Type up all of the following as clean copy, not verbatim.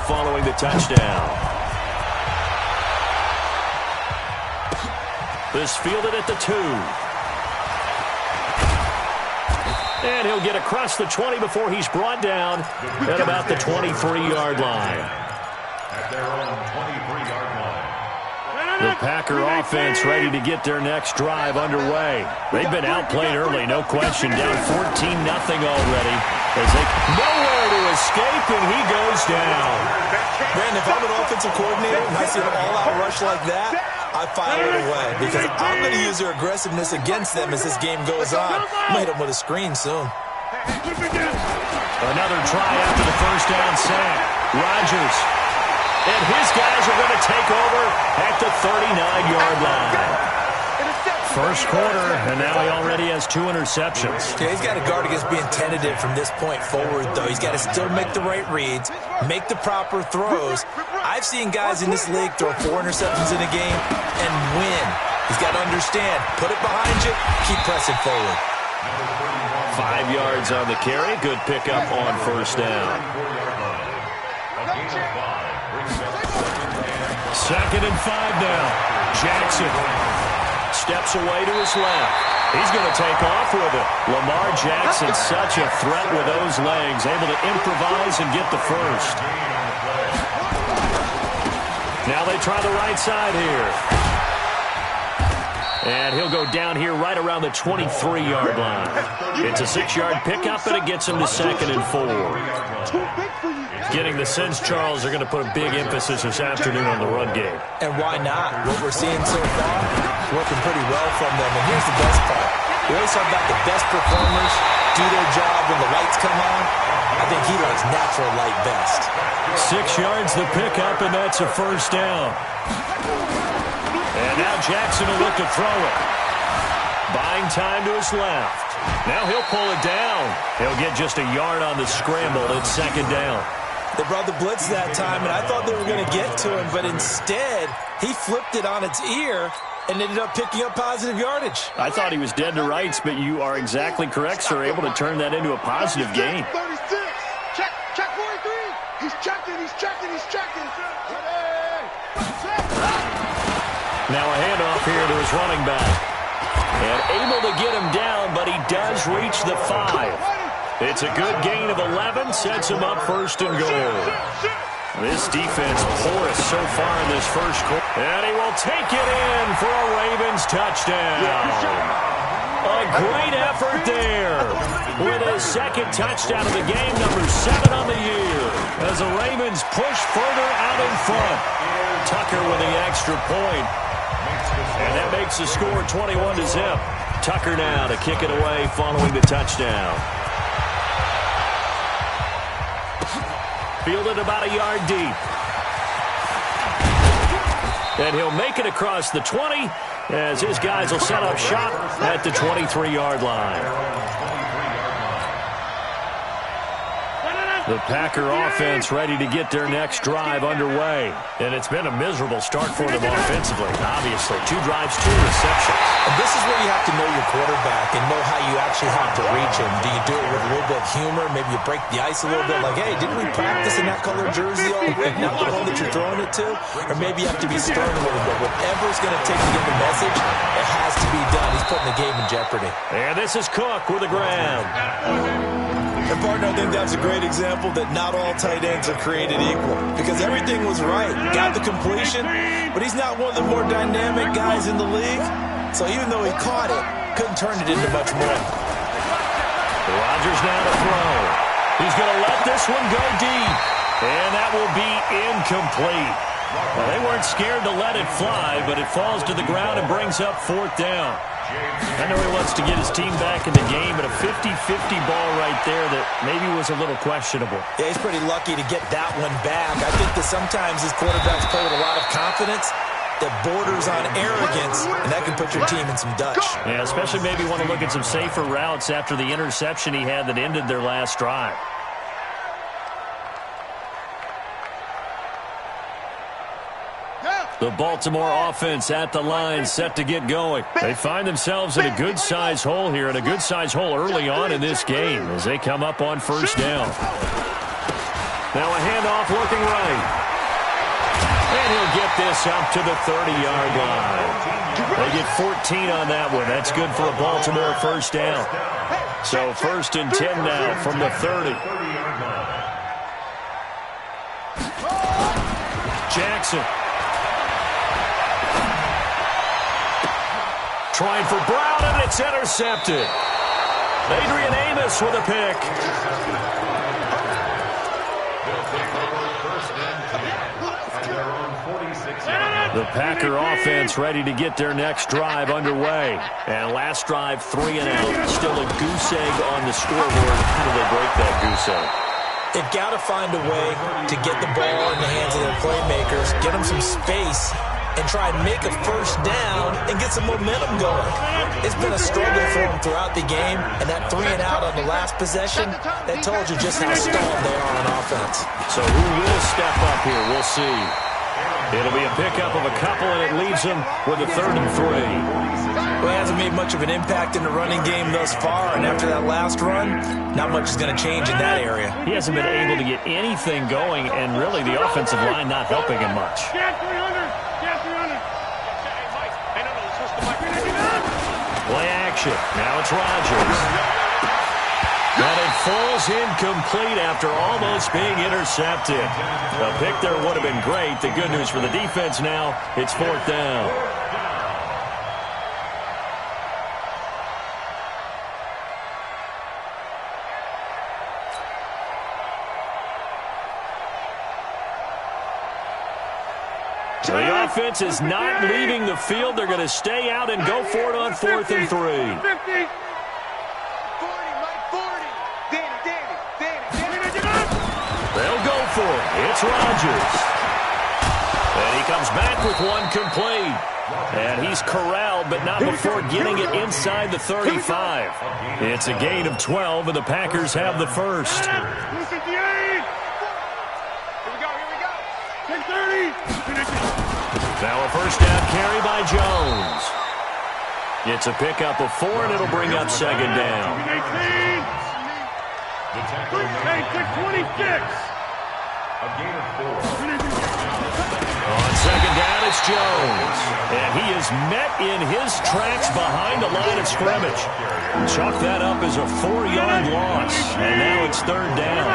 following the touchdown. This fielded at the 2. And he'll get across the 20 before he's brought down at about the 23-yard line. At their own 23-yard line. The Packer offense ready to get their next drive underway. They've been outplayed early, no question. Down 14-0 already. As they nowhere to escape, and he goes down. Man, if I'm an offensive coordinator and I see an all-out rush like that, I file it away because I'm going to use their aggressiveness against them as this game goes on. I might hit them with a screen soon. Another try after the first down sack. Rodgers. And his guys are going to take over at the 39-yard line. First quarter, and now he already has 2 interceptions. Okay, he's got to guard against being tentative from this point forward, though. He's got to still make the right reads, make the proper throws. I've seen guys in this league throw 4 interceptions in a game and win. He's got to understand, put it behind you, keep pressing forward. 5 yards on the carry. Good pickup on first down. Second and 5 now. Jackson steps away to his left. He's going to take off with it. Lamar Jackson, such a threat with those legs, able to improvise and get the first. Now they try the right side here. And he'll go down here right around the 23-yard line. It's a 6-yard pickup, and it gets him to second and 4. Getting the sense, Charles, they're going to put a big emphasis this afternoon on the run game. And why not? What we're seeing so far is working pretty well from them. And here's the best part. We always talk about the best performers do their job when the lights come on. I think he likes natural light best. 6 yards the pickup, and that's a first down. And now Jackson will look to throw it. Buying time to his left. Now he'll pull it down. He'll get just a yard on the scramble. It's second down. They brought the blitz that time, and I thought they were going to get to him, but instead, he flipped it on its ear and ended up picking up positive yardage. I thought he was dead to rights, but you are exactly correct, sir. Able to turn that into a positive gain. 36. Check 43. He's checking. Now a handoff here to his running back. And able to get him down, but he does reach the 5. It's a good gain of 11, sets him up first and goal. This defense porous so far in this first quarter. And he will take it in for a Ravens touchdown. A great effort there with his second touchdown of the game, number 7 on the year, as the Ravens push further out in front. Tucker with the extra point. And that makes the score 21-0. Tucker now to kick it away following the touchdown. Fielded about a yard deep. And he'll make it across the 20 as his guys will set up shop at the 23-yard line. The Packer offense ready to get their next drive underway. And it's been a miserable start for them offensively, obviously. 2 drives, 2 receptions. And this is where you have to know your quarterback and know how you actually have to reach him. Do you do it with a little bit of humor? Maybe you break the ice a little bit like, hey, didn't we practice in that color jersey? Not the one that you're throwing it to? Or maybe you have to be stern a little bit. Whatever it's going to take to get the message, it has to be done. He's putting the game in jeopardy. And this is Cook with the grab. And, partner, I think that's a great example that not all tight ends are created equal because everything was right. Got the completion, but he's not one of the more dynamic guys in the league. So even though he caught it, couldn't turn it into much more. Rodgers now to throw. He's going to let this one go deep, and that will be incomplete. Well, they weren't scared to let it fly, but it falls to the ground and brings up 4th down. I know he wants to get his team back in the game, but a 50-50 ball right there that maybe was a little questionable. Yeah, he's pretty lucky to get that one back. I think that sometimes his quarterbacks play with a lot of confidence that borders on arrogance, and that can put your team in some Dutch. Yeah, especially maybe want to look at some safer routes after the interception he had that ended their last drive. The Baltimore offense at the line, set to get going. They find themselves in a good-sized hole here, and a good-sized hole early on in this game as they come up on first down. Now a handoff looking right. And he'll get this up to the 30-yard line. They get 14 on that one. That's good for a Baltimore first down. So 1st and 10 now from the 30. Jackson. Trying for Brown, and it's intercepted. Adrian Amos with a pick. The Packer offense ready to get their next drive underway. And last drive, 3 and out. Still a goose egg on the scoreboard. How do they break that goose egg? They've got to find a way to get the ball in the hands of their playmakers, get them some space, and try and make a first down and get some momentum going. It's been a struggle for them throughout the game, and that 3 and out on the last possession, that told you just how stalled they are on offense. So who will step up here? We'll see. It'll be a pickup of a couple, and it leaves them with a 3rd and 3. Well, he hasn't made much of an impact in the running game thus far, and after that last run, not much is going to change in that area. He hasn't been able to get anything going, and really the offensive line not helping him much. Play action. Now it's Rodgers. And it falls incomplete after almost being intercepted. A pick there would have been great. The good news for the defense now, it's 4th down. So the offense is not leaving the field. They're going to stay out and go for it on 4th and 3. They'll go for it. It's Rodgers. And he comes back with one complete. And he's corralled, but not before getting it inside the 35. It's a gain of 12, and the Packers have the first. Now a first down carry by Jones. It's a pickup of 4, and it'll bring up 2nd down. 26. A gain of 4. On 2nd down, it's Jones. And he is met in his tracks behind the line of scrimmage. Chalk that up as a 4-yard loss. And now it's 3rd down.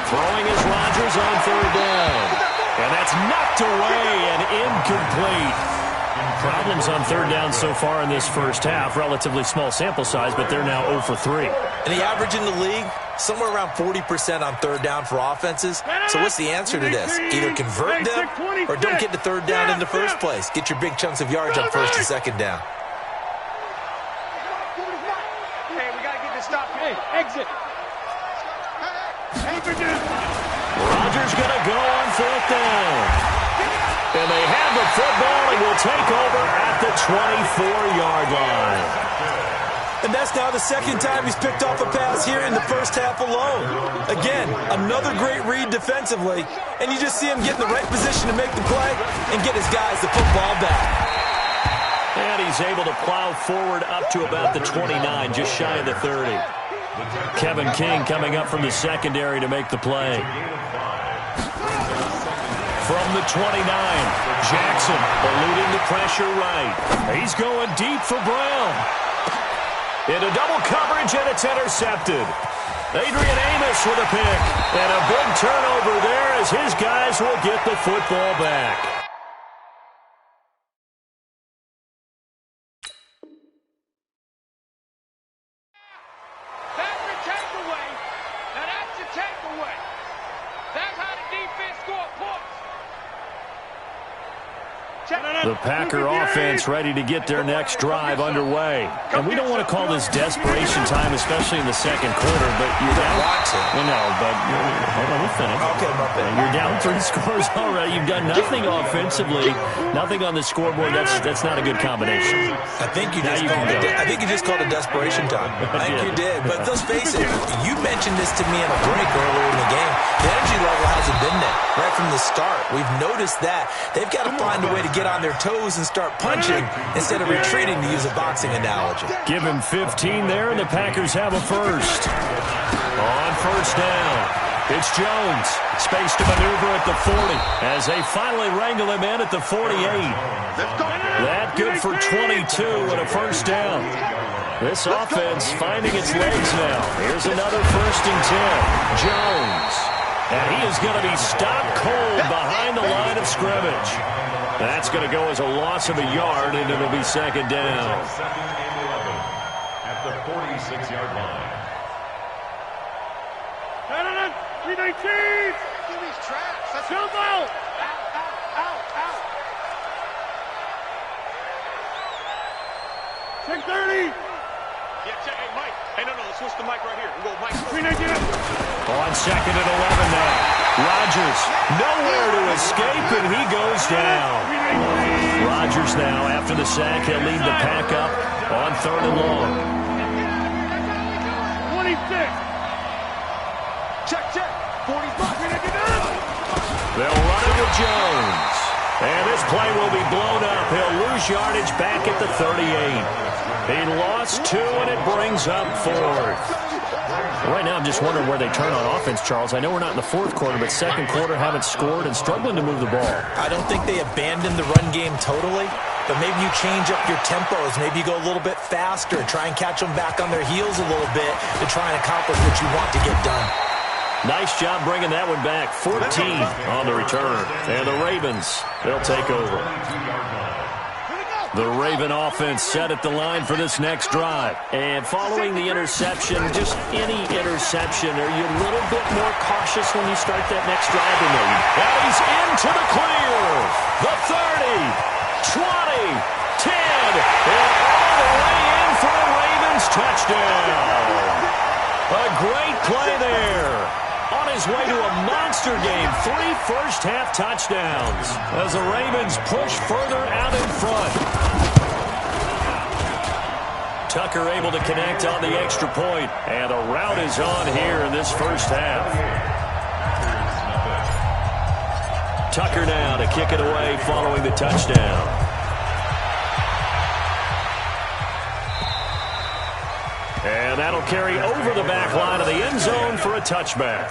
Throwing is Rodgers on 3rd down. And that's knocked away and incomplete. Problems on 3rd down so far in this first half. Relatively small sample size, but they're now 0 for 3. And the average in the league, somewhere around 40% on 3rd down for offenses. So what's the answer to this? Either convert them or don't get to 3rd down in the first place. Get your big chunks of yards on 1st and 2nd down. Hey, we got to get this stop. Hey, exit. Rodgers going to go on 4th down. And they have the football and will take over at the 24-yard line. And that's now the 2nd time he's picked off a pass here in the first half alone. Again, another great read defensively. And you just see him get in the right position to make the play and get his guys the football back. And he's able to plow forward up to about the 29, just shy of the 30. Kevin King coming up from the secondary to make the play. From the 29, Jackson eluding the pressure right. He's going deep for Brown. Into double coverage, and it's intercepted. Adrian Amos with a pick. And a big turnover there as his guys will get the football back. That's your takeaway. Now that's your takeaway. That's how the defense score points. The Packer offense ready to get their next drive underway. And we don't want to call this desperation time, especially in the second quarter, but you're down. Let me finish. Okay, you're down 3 scores already. You've done nothing offensively, nothing on the scoreboard. That's not a good combination. I think you just called it desperation time. I think you did. But let's face it, you mentioned this to me in a break earlier in the game. The energy level hasn't been there right from the start. We've noticed that. They've got to find a way to get get on their toes and start punching instead of retreating, to use a boxing analogy. Give him 15 there, and the Packers have a first. On first down, it's Jones. Space to maneuver at the 40 as they finally wrangle him in at the 48. That good for 22 and a first down. This offense finding its legs now. Here's another first and 10. Jones. And he is going to be stopped cold behind the line of scrimmage. That's going to go as a loss of a yard, and it'll be second down. Second and 11 at the 46-yard line. 319! These traps. Let's jump out! Out! Check 30! Yeah, check. Hey, Mike. Hey, no, let's switch the mic right here. We'll go Mike. 319. On second and 11 now. Rodgers nowhere to escape, and he goes down. Rodgers now, after the sack, he'll lead the pack up on third and long. 26. Check. 45. They'll run it with Jones. And this play will be blown up. He'll lose yardage back at the 38. He lost 2, and it brings up fourth. Right now, I'm just wondering where they turn on offense, Charles. I know we're not in the fourth quarter, but second quarter haven't scored and struggling to move the ball. I don't think they abandoned the run game totally, but maybe you change up your tempos. Maybe you go a little bit faster, try and catch them back on their heels a little bit to try and accomplish what you want to get done. Nice job bringing that one back. 14 on the return. And the Ravens, they'll take over. The Raven offense set at the line for this next drive. And following the interception, just any interception, are you a little bit more cautious when you start that next drive? Or no? And he's into the clear. The 30, 20, 10, and all the way in for a Ravens touchdown. A great play there. On his way to a monster game, 3 first-half touchdowns as the Ravens push further out in front. Tucker able to connect on the extra point, and a rout is on here in this first half. Tucker now to kick it away following the touchdown. And that'll carry over the back line of the end zone for a touchback.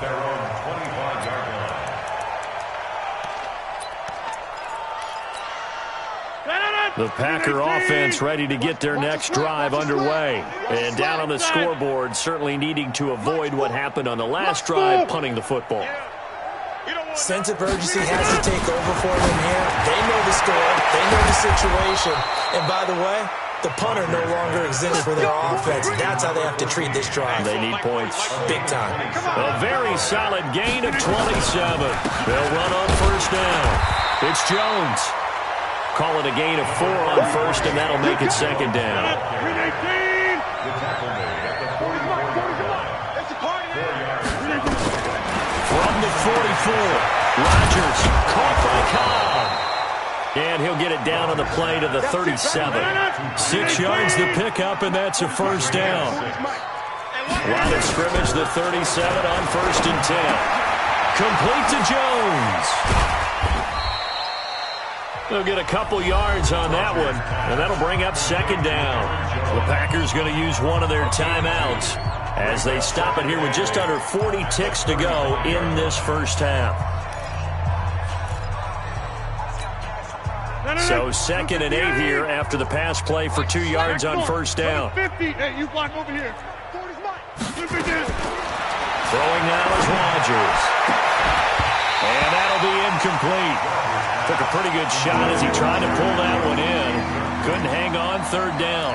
The Packer offense ready to get their next drive underway. And down on the scoreboard, certainly needing to avoid what happened on the last drive, punting the football. Sense of urgency has to take over for them here. They know the score. They know the situation. And by the way, the punter no longer exists for their offense. That's how they have to treat this drive. They need points. Big time. A very solid gain of 27. They'll run on first down. It's Jones. Call it a gain of 4 on first, and that'll make it second down. From the 44, Rodgers caught by Cobb. And he'll get it down on the play to the 37. 6 yards the pickup, and that's a first down. Line of scrimmage, the 37 on first and 10. Complete to Jones. They'll get a couple yards on that one, and that'll bring up second down. The Packers going to use one of their timeouts as they stop it here with just under 40 ticks to go in this first half. So second and 8 here after the pass play for 2 yards on first down. 50. Hey, you block over here. Throwing now is Rodgers. And that'll be incomplete. Took a pretty good shot as he tried to pull that one in. Couldn't hang on third down.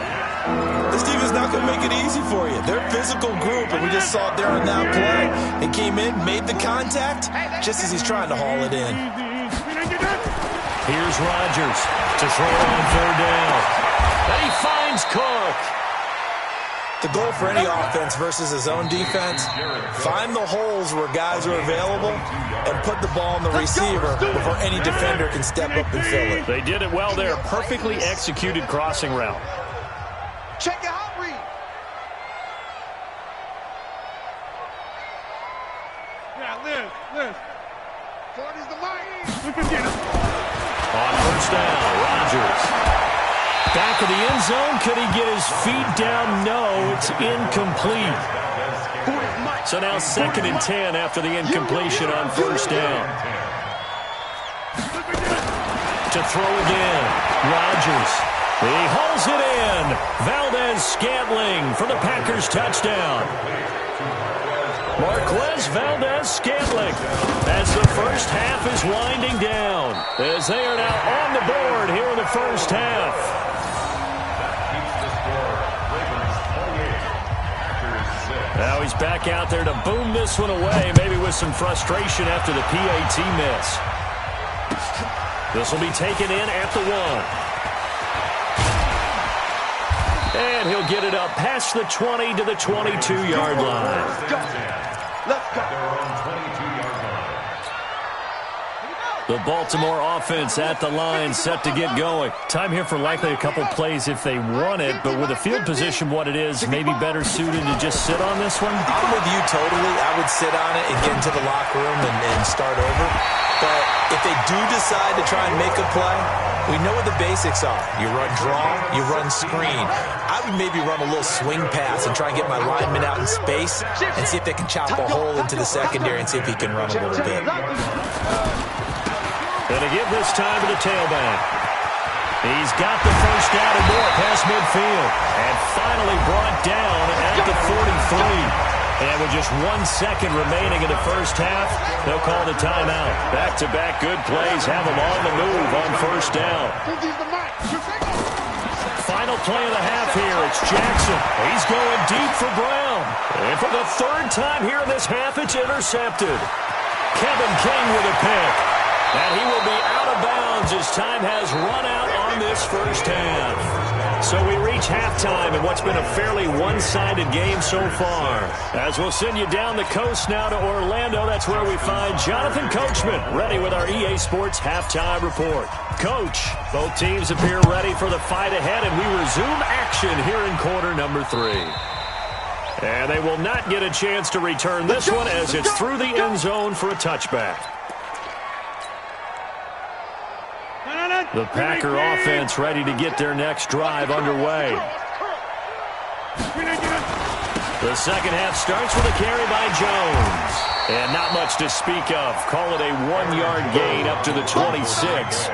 This defense not going to make it easy for you. They're a physical group, and we just saw it there on that play. It came in, made the contact, just as he's trying to haul it in. Here's Rodgers to throw on third down. And he finds Cook. The goal for any offense versus his own defense, find the holes where guys are available and put the ball in the receiver before any defender can step up and fill it. They did it well there. Perfectly executed crossing route. Check your hot read. Yeah, Liz. 40's the line. We can get him. On first down, Rodgers. Back of the end zone. Could he get his feet down? No, it's incomplete. So now 2nd and 10 after the incompletion on first down. To throw again, Rodgers. He hauls it in. Valdez-Scantling for the Packers touchdown. Marquez Valdez-Scantling as the first half is winding down, as they are now on the board here in the first half. Now he's back out there to boom this one away, maybe with some frustration after the PAT miss. This will be taken in at the 1. And he'll get it up past the 20 to the 22-yard line. Let's go. The Baltimore offense at the line, set to get going. Time here for likely a couple plays if they want it, but with the field position what it is, maybe better suited to just sit on this one? I'm with you totally. I would sit on it and get into the locker room and start over. But if they do decide to try and make a play, we know what the basics are. You run draw, you run screen. I would maybe run a little swing pass and try and get my lineman out in space and see if they can chop a hole into the secondary and see if he can run a little bit. Going to give this time to the tailback. He's got the first down and more past midfield. And finally brought down at the 43. And with just 1 second remaining in the first half, they'll call the timeout. Back-to-back good plays have them on the move on first down. Final play of the half here. It's Jackson. He's going deep for Brown. And for the 3rd time here in this half, it's intercepted. Kevin King with a pick. And he will be out of bounds as time has run out on this first half. So we reach halftime in what's been a fairly one-sided game so far. As we'll send you down the coast now to Orlando, that's where we find Jonathan Coachman ready with our EA Sports halftime report. Coach, both teams appear ready for the fight ahead, and we resume action here in quarter number 3. And they will not get a chance to return this one as it's through the end zone for a touchback. The Packer offense ready to get their next drive underway. The second half starts with a carry by Jones. And not much to speak of. Call it a 1-yard gain up to the 26.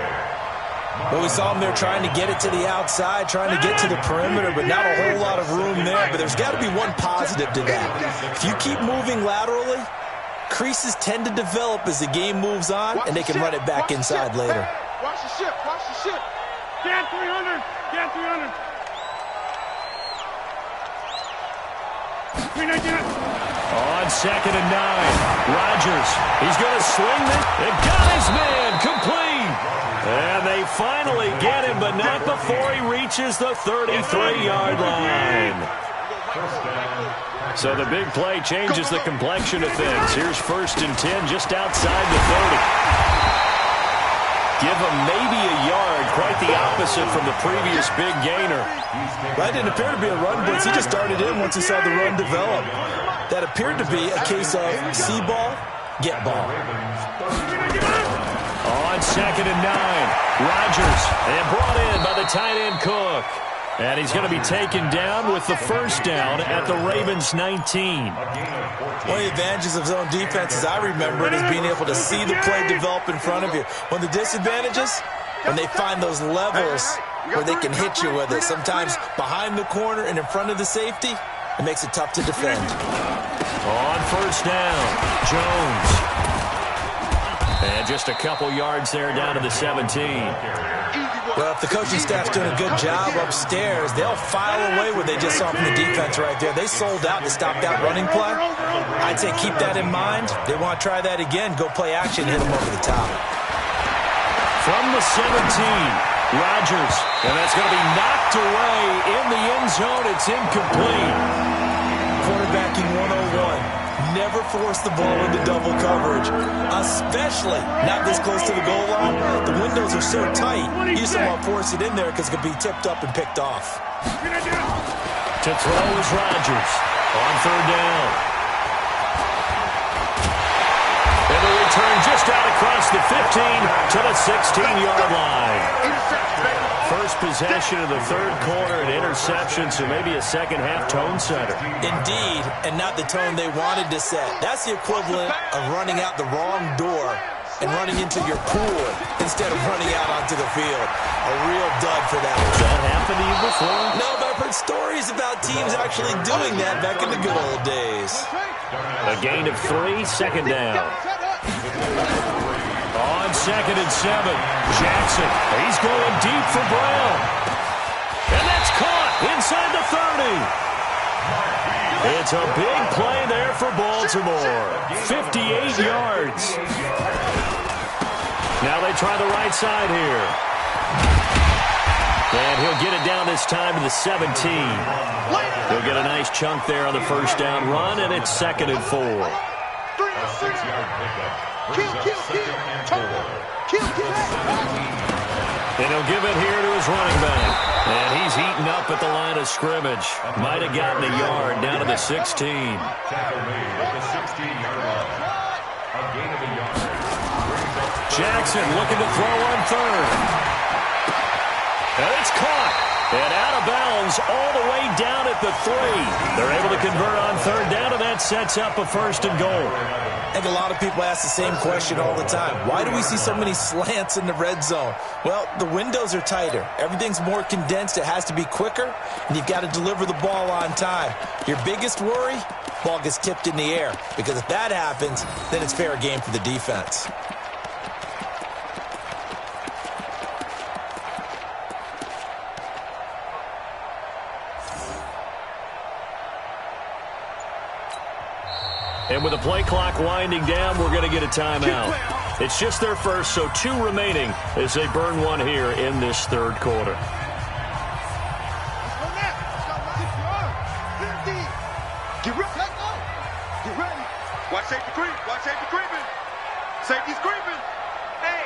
Well, we saw him there trying to get it to the outside, trying to get to the perimeter, but not a whole lot of room there. But there's got to be one positive to that. If you keep moving laterally, creases tend to develop as the game moves on, and they can run it back inside later. Watch the ship. Watch the ship. Get 300. Get 300. On 2nd and 9, Rodgers. He's going to swing it. It got his man complete. And they finally get him, but not before he reaches the 33-yard line. So the big play changes the complexion of things. Here's 1st and 10 just outside the 30. Give him maybe a yard, quite the opposite from the previous big gainer. That didn't appear to be a run blitz. He just started in once he saw the run develop. That appeared to be a case of see ball, get ball. On 2nd and 9, Rodgers, and brought in by the tight end Cook. And he's going to be taken down with the first down at the Ravens' 19. One of the advantages of zone defense, as I remember it, is being able to see the play develop in front of you. One of the disadvantages, when they find those levels where they can hit you with it, sometimes behind the corner and in front of the safety, it makes it tough to defend. On first down, Jones. And just a couple yards there down to the 17. Well, if the coaching staff's doing a good job upstairs, they'll file away what they just saw from the defense right there. They sold out to stop that running play. I'd say keep that in mind. They want to try that again. Go play action, hit them over the top. From the 17, Rodgers. And that's going to be knocked away in the end zone. It's incomplete. Quarterbacking 101. Never force the ball into double coverage, especially not this close to the goal line. The windows are so tight, you just don't want to force it in there because it could be tipped up and picked off. To throw is Rodgers on 3rd down. And the return just out across the 15 to the 16-yard line. First possession of the third quarter, an interception, so maybe a second-half tone setter. Indeed, and not the tone they wanted to set. That's the equivalent of running out the wrong door and running into your pool instead of running out onto the field. A real dud for that. Has that happened to you before? No, but I've heard stories about teams actually doing that back in the good old days. A gain of 3, second down. On 2nd and 7, Jackson. He's going deep for Brown. And that's caught inside the 30. It's a big play there for Baltimore. 58 yards. Now they try the right side here. And he'll get it down this time to the 17. He'll get a nice chunk there on the first down run, and it's 2nd and 4. And he'll give it here to his running back. And he's eaten up at the line of scrimmage. Might have gotten a yard down to the 16. Jackson looking to throw on 3rd. And it's caught. And out of bounds all the way down at the 3. They're able to convert on 3rd down, and that sets up a 1st and goal. I think a lot of people ask the same question all the time. Why do we see so many slants in the red zone? Well, the windows are tighter. Everything's more condensed. It has to be quicker, and you've got to deliver the ball on time. Your biggest worry, ball gets tipped in the air, because if that happens, then it's fair game for the defense. And with the play clock winding down, we're going to get a timeout. It's just their first, so 2 remaining as they burn one here in this third quarter. Get ready. Get ready. Watch safety creep. Watch safety creeping. Safety's creeping. Hey,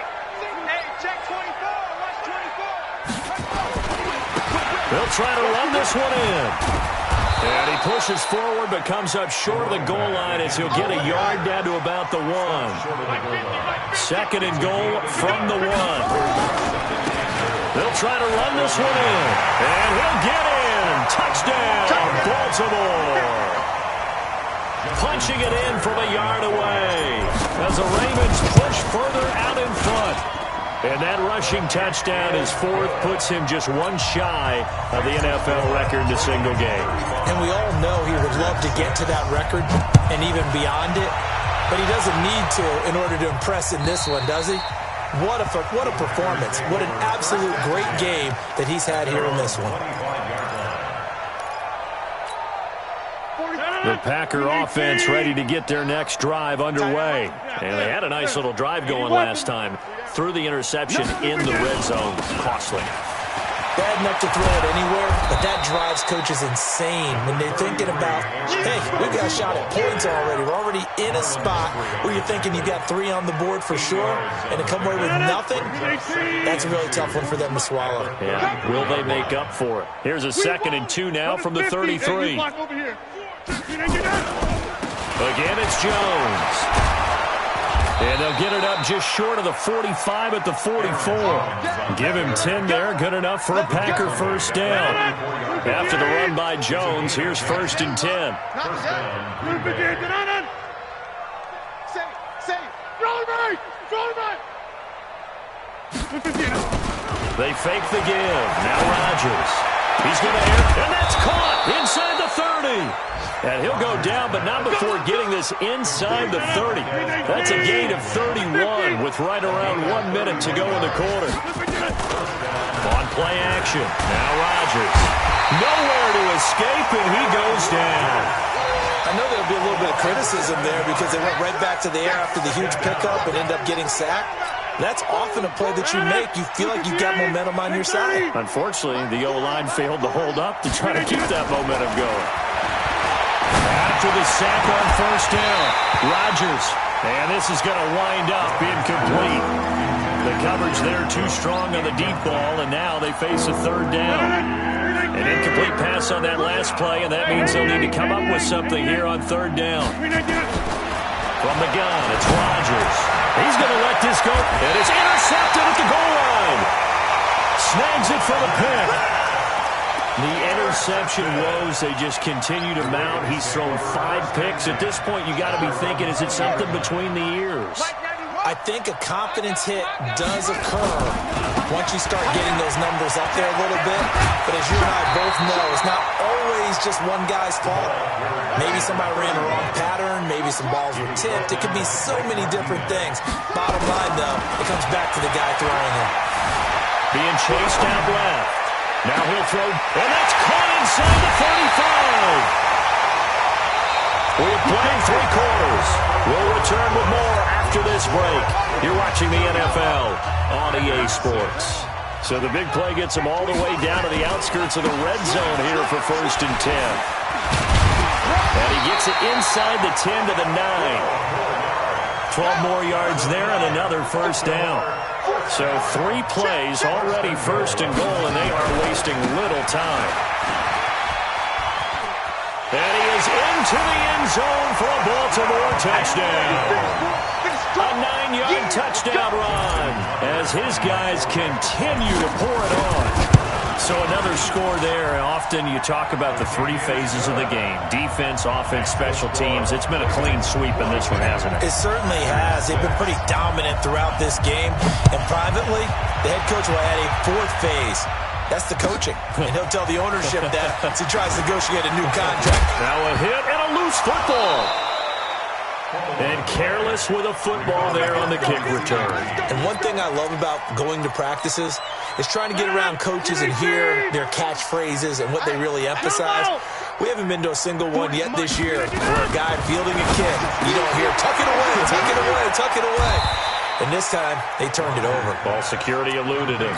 check 24. Watch 24. They'll try to run this one in. And he pushes forward but comes up short of the goal line as he'll get a yard down to about the 1. 2nd and goal from the 1. They'll try to run this one in. And he'll get in. Touchdown, Baltimore. Punching it in from a yard away as the Ravens push further out in front. And that rushing touchdown, his 4th, puts him just 1 shy of the NFL record in a single game. And we all know he would love to get to that record and even beyond it, but he doesn't need to in order to impress in this one, does he? What a performance. What an absolute great game that he's had here in this one. The Packer offense ready to get their next drive underway. And they had a nice little drive going last time. Threw the interception in the red zone. Costly. Bad enough to throw it anywhere, but that drives coaches insane when they're thinking about, hey, we've got a shot at points already. We're already in a spot where you're thinking you've got 3 on the board for sure, and to come away with nothing, that's a really tough one for them to swallow. Yeah, will they make up for it? Here's a 2nd and 2 now from the 33. Again, it's Jones. And they'll get it up just short of the 45 at the 44. Give him 10 there. Good enough for a Packer first down. After the run by Jones, here's 1st and 10. They fake the give. Now Rodgers. He's going to air, and that's caught inside the 30. And he'll go down, but not before getting this inside the 30. That's a gain of 31 with right around 1 minute to go in the quarter. On play action, now Rodgers. Nowhere to escape, and he goes down. I know there'll be a little bit of criticism there because they went right back to the air after the huge pickup and end up getting sacked. That's often a play that you make. You feel like you've got momentum on your side. Unfortunately, the O-line failed to hold up to try to keep that momentum going. After the sack on first down, Rodgers. And this is going to wind up incomplete. The coverage there too strong on the deep ball, and now they face a 3rd down. An incomplete pass on that last play, and that means they'll need to come up with something here on 3rd down. From the gun, it's Rodgers. He's going to let this go, and it's intercepted at the goal line. Snags it for the pick. The interception woes, they just continue to mount. He's thrown 5 picks. At this point, you got to be thinking, is it something between the ears? I think a confidence hit does occur once you start getting those numbers up there a little bit. But as you and I both know, it's not always just one guy's fault. Maybe somebody ran the wrong pattern. Maybe some balls were tipped. It could be so many different things. Bottom line, though, it comes back to the guy throwing it. Being chased out left. Now he'll throw, and that's caught inside the 35. We have played 3 quarters. We'll return with more after this break. You're watching the NFL on EA Sports. So the big play gets him all the way down to the outskirts of the red zone here for 1st and 10. And he gets it inside the 10 to the 9. 12 more yards there and another 1st down. So 3 plays already 1st and goal, and they are wasting little time. And he is into the end zone for a Baltimore touchdown. A 9-yard touchdown run as his guys continue to pour it on. So another score there. Often you talk about the 3 phases of the game. Defense, offense, special teams. It's been a clean sweep in this one, hasn't it? It certainly has. They've been pretty dominant throughout this game. And privately, the head coach will add a 4th phase. That's the coaching. And he'll tell the ownership that as he tries to negotiate a new contract. Now a hit and a loose football. And careless with a football there on the kick return. And one thing I love about going to practices is trying to get around coaches and hear their catchphrases and what they really emphasize. We haven't been to a single one yet this year where a guy fielding a kick, you don't hear, tuck it away, tuck it away, tuck it away. And this time, they turned it over. Ball security eluded him.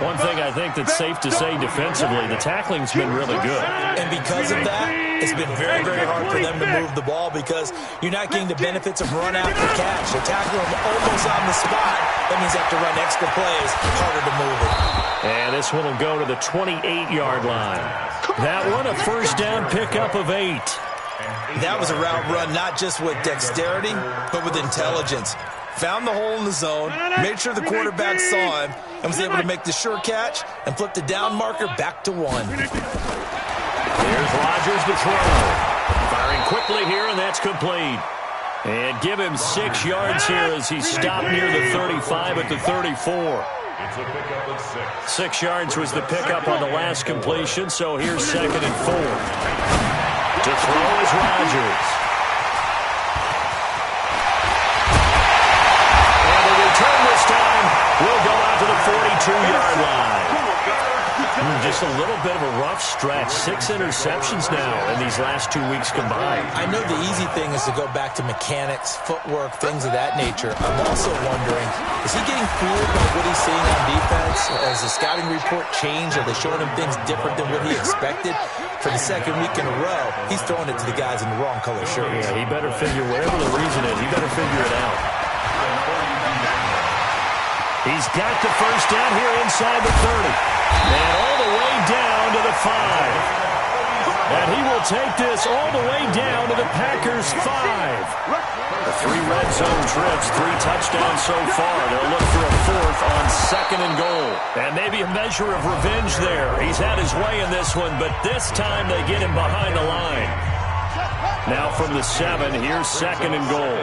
One thing I think that's safe to say defensively, the tackling's been really good. And because of that, it's been very, very hard for them to move the ball because you're not getting the benefits of run after catch. They tackle them almost on the spot. That means they have to run extra plays, harder to move it. And this one will go to the 28-yard line. That one, a 1st down pickup of 8. That was a route run not just with dexterity, but with intelligence. Found the hole in the zone, made sure the quarterback saw him, and was able to make the sure catch and flip the down marker back to 1. Here's Rodgers to throw. Firing quickly here, and that's complete. And give him 6 yards here as he stopped near the 35 at the 34. It's a pickup of 6. 6 yards was the pickup on the last completion, so here's 2nd and 4. To throw is Rodgers. We'll go out to the 42-yard line. Just a little bit of a rough stretch. 6 interceptions now in these last 2 weeks combined. I know the easy thing is to go back to mechanics, footwork, things of that nature. I'm also wondering, is he getting fooled by what he's seeing on defense? Has the scouting report changed? Are they showing him things different than what he expected? For the 2nd week in a row, he's throwing it to the guys in the wrong color shirts. Yeah, he better figure, whatever the reason is, he better figure it out. He's got the 1st down here inside the 30. And all the way down to the 5. And he will take this all the way down to the Packers' 5. The 3 red zone trips, 3 touchdowns so far. They'll look for a 4th on 2nd and goal. And maybe a measure of revenge there. He's had his way in this one, but this time they get him behind the line. Now from the 7, here's 2nd and goal.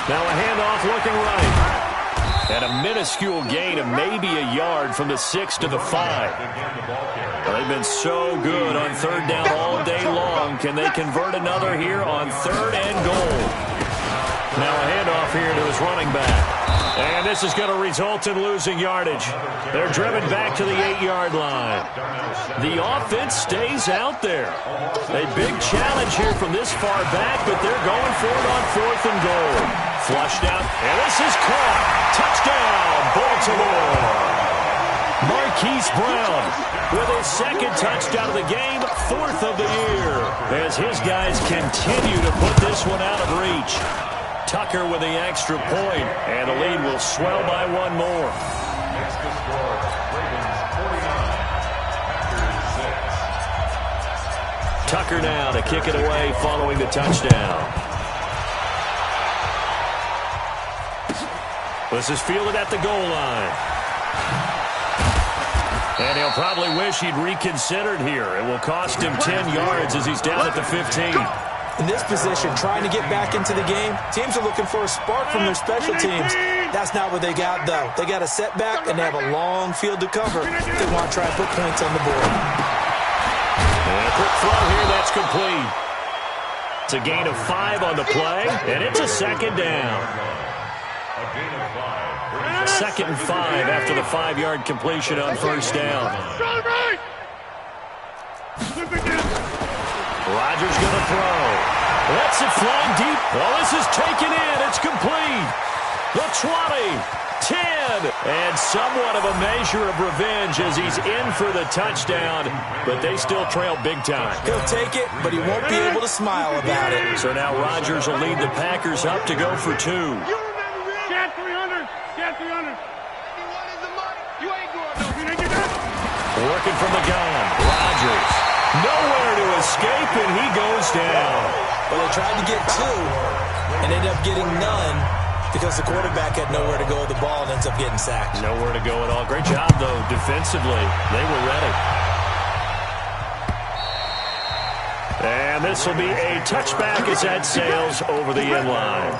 Now a handoff looking right. And a minuscule gain of maybe a yard from the 6 to the 5. Well, they've been so good on 3rd down all day long. Can they convert another here on 3rd and goal? Now a handoff here to his running back. And this is going to result in losing yardage. They're driven back to the 8-yard line. The offense stays out there. A big challenge here from this far back, but they're going for it on 4th and goal. Flushed out, and this is caught. Touchdown, Baltimore. Marquise Brown with his 2nd touchdown of the game, 4th of the year, as his guys continue to put this one out of reach. Tucker with the extra point, and the lead will swell by 1 more. Next to score, Ravens 49, Packers 6. Tucker now to kick it away following the touchdown. This is fielded at the goal line. And he'll probably wish he'd reconsidered here. It will cost him 10 yards as he's down at the 15. In this position, trying to get back into the game, teams are looking for a spark from their special teams. That's not what they got, though. They got a setback, and they have a long field to cover. They want to try and put points on the board. And a quick throw here, that's complete. It's a gain of 5 on the play, and it's a second down. Second and 5 after the 5-yard completion on first down. Rodgers going to throw. Lets it fly deep. Well, this is taken in. It's complete. The 20, 10, and somewhat of a measure of revenge as he's in for the touchdown, but they still trail big time. He'll take it, but he won't be able to smile about it. So now Rodgers will lead the Packers up to go for 2. Get 300. Get 300. You ain't going no. Working from the gun. Rodgers. Nowhere to escape, and he goes down. Well, they tried to get 2 and ended up getting none because the quarterback had nowhere to go with the ball and ends up getting sacked. Nowhere to go at all. Great job, though, defensively. They were ready. And this will be a touchback as that sails over the end line.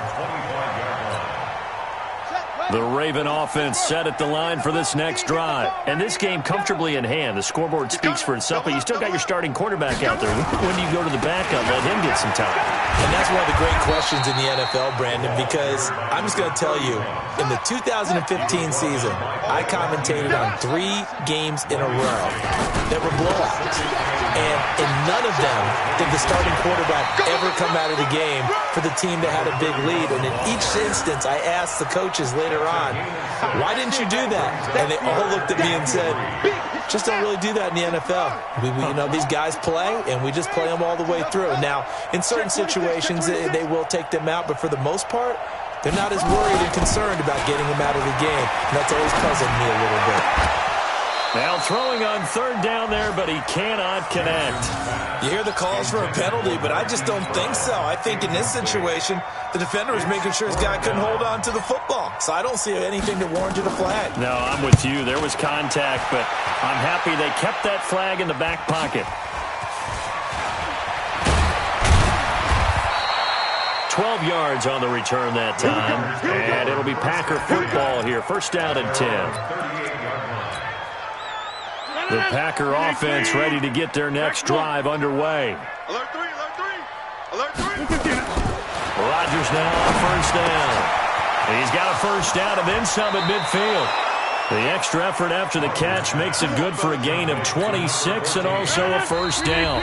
The Raven offense set at the line for this next drive. And this game comfortably in hand. The scoreboard speaks for itself, but you still got your starting quarterback out there. When do you go to the backup? Let him get some time. And that's one of the great questions in the NFL, Brandon, because I'm just going to tell you, in the 2015 season, I commentated on 3 games in a row that were blowouts. And in none of them did the starting quarterback ever come out of the game for the team that had a big lead. And in each instance, I asked the coaches later on, why didn't you do that? And they all looked at me and said, just don't really do that in the NFL. You know, these guys play, and we just play them all the way through. Now, in certain situations, they will take them out, but for the most part, they're not as worried and concerned about getting them out of the game. And that's always puzzled me a little bit. Now throwing on third down there, but he cannot connect. You hear the calls for a penalty, but I just don't think so. I think in this situation, the defender was making sure his guy couldn't hold on to the football. So I don't see anything that warranted a flag. No, I'm with you. There was contact, but I'm happy they kept that flag in the back pocket. 12 yards on the return that time, and it'll be Packer football here. First down and 10. The Packer offense ready to get their next drive underway. Alert 3, alert 3. Alert 3. Rodgers now on first down. He's got a first down and then some at midfield. The extra effort after the catch makes it good for a gain of 26 and also a first down.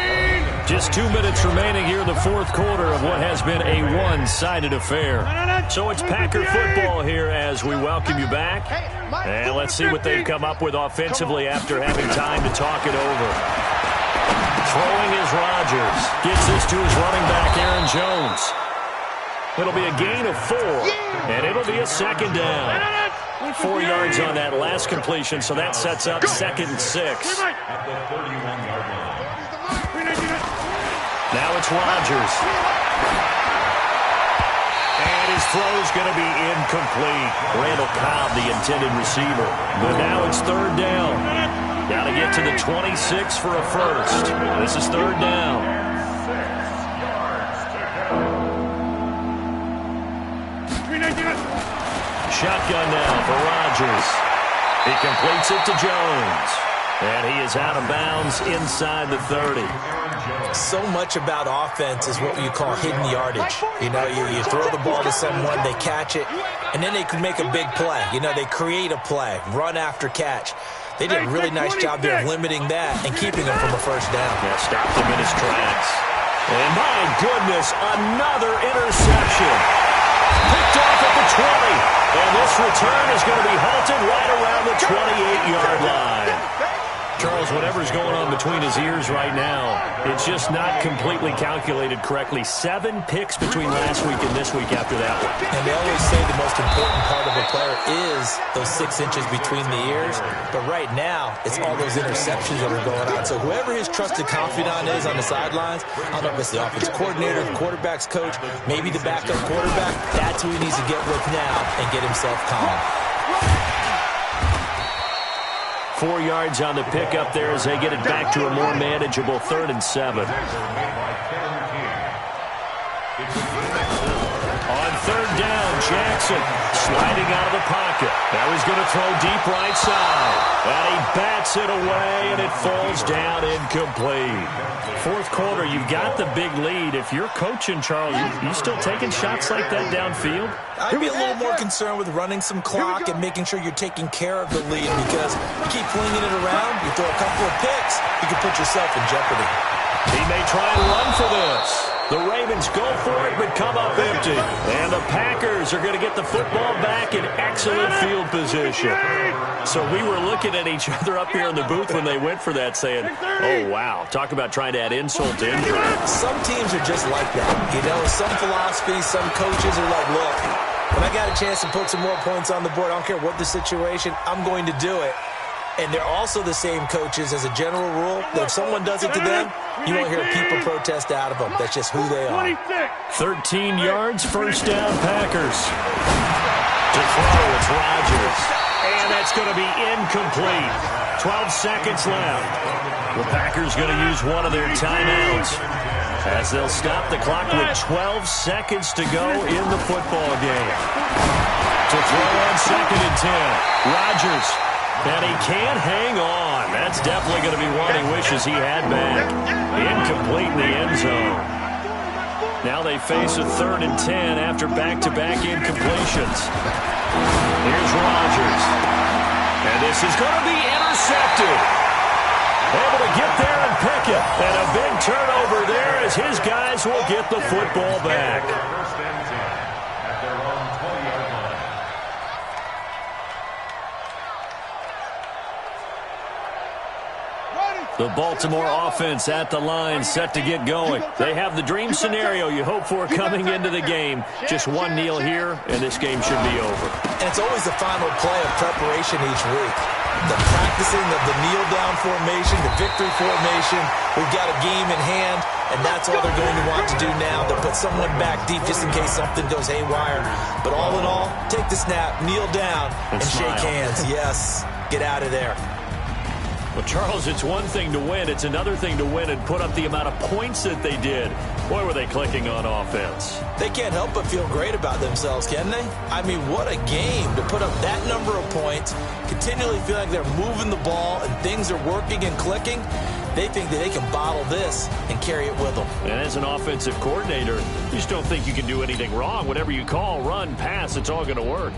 Just 2 minutes remaining here in the fourth quarter of what has been a one-sided affair. So it's Packer football here as we welcome you back. And let's see what they've come up with offensively after having time to talk it over. Throwing is Rodgers. Gets this to his running back, Aaron Jones. It'll be a gain of 4, and it'll be a second down. 4 yards on that last completion, so that sets up second and 6. Now it's Rodgers. And his throw's going to be incomplete. Randall Cobb, the intended receiver. But now it's third down. Got to get to the 26 for a first. This is third down. Shotgun now for Rodgers. He completes it to Jones. And he is out of bounds inside the 30. So much about offense is what you call hidden yardage. You know, you throw the ball to someone, they catch it, and then they can make a big play. You know, they create a play, run after catch. They did a really nice job there of limiting that and keeping him from a first down. Yeah, stopped him in his tracks. And my goodness, another interception. Picked off at the 20. And this return is going to be halted right around the 28-yard line. Charles, Charles, whatever's going on between his ears right now, it's just not completely calculated correctly. 7 picks between last week and this week after that one. And they always say the most important part of a player is those 6 inches between the ears. But right now, it's all those interceptions that are going on. So whoever his trusted confidant is on the sidelines, I don't know if it's the offensive coordinator, the quarterback's coach, maybe the backup quarterback, that's who he needs to get with now and get himself calm. 4 yards on the pickup there as they get it back to a more manageable 3rd and 7. On 3rd down, Jackson sliding out of the pocket. Now he's going to throw deep right side. And he bats it away, and it falls down incomplete. 4th quarter, you've got the big lead. If you're coaching, Charles, you still taking shots like that downfield? I'd be a little more concerned with running some clock and making sure you're taking care of the lead, because you keep flinging it around, you throw a couple of picks, you can put yourself in jeopardy. He may try and run for this. The Ravens go for it, but come up empty. And the Packers are going to get the football back in excellent field position. So we were looking at each other up here in the booth when they went for that, saying, oh, wow, talk about trying to add insult to injury. Some teams are just like that. You know, some philosophies, some coaches are like, look, when I got a chance to put some more points on the board, I don't care what the situation, I'm going to do it. And they're also the same coaches, as a general rule, that if someone does it to them, you won't hear people protest out of them. That's just who they are. 13 yards, 1st down, Packers. To throw, it's Rodgers. And that's going to be incomplete. 12 seconds left. The Packers going to use one of their timeouts, as they'll stop the clock with 12 seconds to go in the football game. To throw on 2nd and 10, Rodgers. And he can't hang on. That's definitely going to be one he wishes he had back. Incomplete in the end zone. Now they face a 3rd and 10 after back-to-back incompletions. Here's Rodgers. And this is going to be intercepted. Able to get there and pick it. And a big turnover there as his guys will get the football back. The Baltimore offense at the line, set to get going. They have the dream scenario you hope for coming into the game. Just one kneel here, and this game should be over. And it's always the final play of preparation each week. The practicing of the kneel-down formation, the victory formation. We've got a game in hand, and that's all they're going to want to do now. They'll put someone back deep just in case something goes haywire. But all in all, take the snap, kneel down, and shake hands. Yes, get out of there. Well, Charles, it's one thing to win. It's another thing to win and put up the amount of points that they did. Boy, were they clicking on offense. They can't help but feel great about themselves, can they? I mean, what a game to put up that number of points, continually feel like they're moving the ball and things are working and clicking. They think that they can bottle this and carry it with them. And as an offensive coordinator, you just don't think you can do anything wrong. Whatever you call, run, pass, it's all going to work.